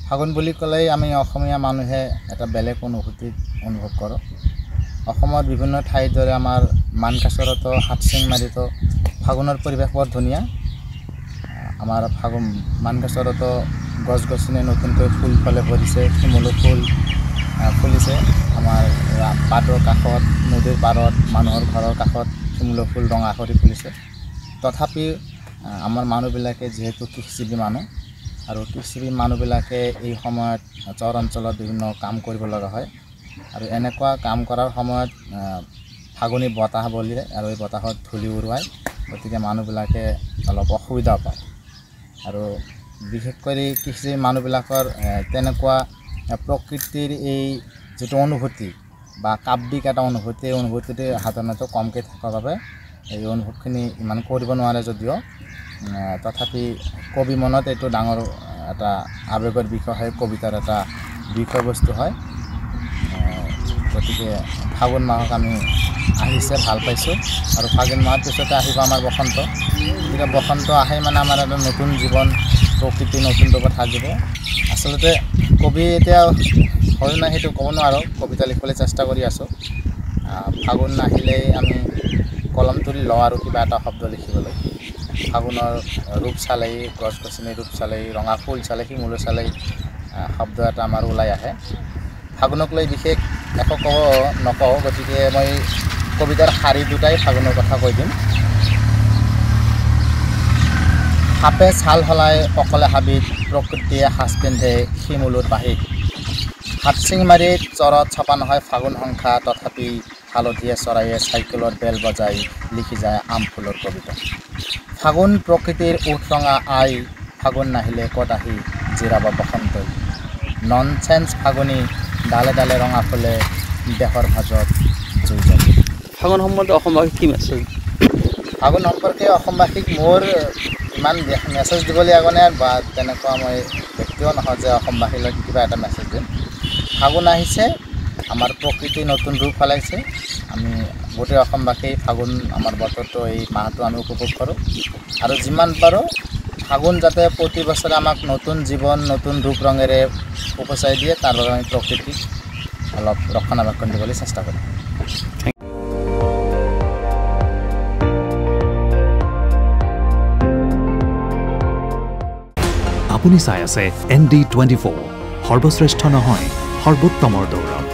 ফাগুন বুলি ক'লেই আমি অসমীয়া মানুহে এটা বেলেগ অনুভূতি অনুভৱ কৰোঁ। অসমৰ বিভিন্ন ঠাইৰ দৰে আমাৰ মানকাচৰতো হাতচিংমাৰিতো ফাগুনৰ পৰিৱেশ বৰ ধুনীয়া। আমাৰ মানকাচৰতো গছ গছনি নতুনকৈ ফুল ফলে ভৰিছে, শিমলু ফুল ফুলিছে। আমাৰ বাটৰ কাষত, নদীৰ পাৰত, মানুহৰ ঘৰৰ কাষত শিমলু ফুল ৰঙা কৰি ফুলিছে। তথাপি আমাৰ মানুহবিলাকে যিহেতু কৃষিজীৱী মানুহ, আৰু কৃষিজীৱী মানুহবিলাকে এই সময়ত চৰ অঞ্চলত বিভিন্ন কাম কৰিব লগা হয়, আৰু এনেকুৱা কাম কৰাৰ সময়ত ফাগুনী বতাহ বলিৰে আৰু এই বতাহত ধূলি উৰুৱায়, গতিকে মানুহবিলাকে অলপ অসুবিধা পায়। আৰু বিশেষকৈ কৃষিজীৱী মানুহবিলাকৰ তেনেকুৱা প্ৰকৃতিৰ এই যিটো অনুভূতি বা কাব্যিক এটা অনুভূতি, এই অনুভূতিটো সাধাৰণতে কমকৈ থকাৰ বাবে এই অনুভৱখিনি ইমান কৰিব নোৱাৰে যদিও, তথাপি কবি মনত এইটো ডাঙৰ এটা আৱেগৰ বিষয় হয়, কবিতাৰ এটা বিষয়বস্তু হয়। গতিকে ফাগুন মাহক আমি আহিছে ভাল পাইছোঁ, আৰু ফাগুন মাহৰ পিছতে আহিব আমাৰ বসন্ত। গতিকে বসন্ত আহে মানে আমাৰ এটা নতুন জীৱন, প্ৰকৃতি নতুন ৰূপত সাজিব। আচলতে কবি এতিয়া হয় নাই সেইটো ক'ব নোৱাৰোঁ, কবিতা লিখিবলৈ চেষ্টা কৰি আছোঁ। ফাগুন আহিলেই আমি কলম তুলি লওঁ আৰু কিবা এটা শব্দ লিখিবলৈ। ফাগুনৰ ৰূপ চালেই, গছ গছনিৰ ৰূপ চালেই, ৰঙা ফুল চালেই, শিমলু চালেই শব্দ এটা আমাৰ ওলাই আহে। ফাগুনক লৈ বিশেষ একো নকওঁ, গতিকে মই কবিতাৰ শাৰী দুটাই ফাগুনৰ কথা কৈ দিম। সাপে ছাল সলাই অকলে হাবিত, প্ৰকৃতিয়ে সাজ পিন্ধে শিমলুৰ বাঁহীত। হাতচিংমাৰিত চৰত ছপা নহয় ফাগুন সংখ্যা, তথাপি হালধীয়া চৰায়ে চাইকেলৰ বেল বজাই লিখি যায় আম ফুলৰ কবিতা। ফাগুন প্ৰকৃতিৰ ওঠ ৰঙা আই, ফাগুন নাহিলে ক'ত আহি জিৰাব বসন্তই। ননচেন্স ফাগুনী ডালে ডালে ৰঙা ফুলে, দেশৰ ভাজত জুই জ্বলে। ফাগুন সম্বন্ধে অসমবাসীক কি মেছেজ? ফাগুন সম্পৰ্কে অসমবাসীক মোৰ ইমান মেছেজ দিবলগীয়া নাই, বা তেনেকুৱা মই ব্যক্তিও নহয় যে অসমবাসীলৈ কিবা এটা মেছেজ দিম। ফাগুন আহিছে, আমাৰ প্ৰকৃতি নতুন ৰূপ সলাইছে। আমি গোটেই অসমবাসী ফাগুন আমাৰ বতৰটো, এই মাহটো আমি উপভোগ কৰোঁ, আৰু যিমান পাৰোঁ ফাগুন যাতে প্ৰতি বছৰে আমাক নতুন জীৱন, নতুন ৰূপ ৰঙেৰে উপচাই দিয়ে, তাৰ বাবে আমি প্ৰকৃতিক অলপ ৰক্ষণাবেক্ষণ দিবলৈ চেষ্টা কৰিম। আপুনি চাই আছে ND24, সৰ্বশ্ৰেষ্ঠ নহয়, সৰ্বোত্তমৰ দৌৰত।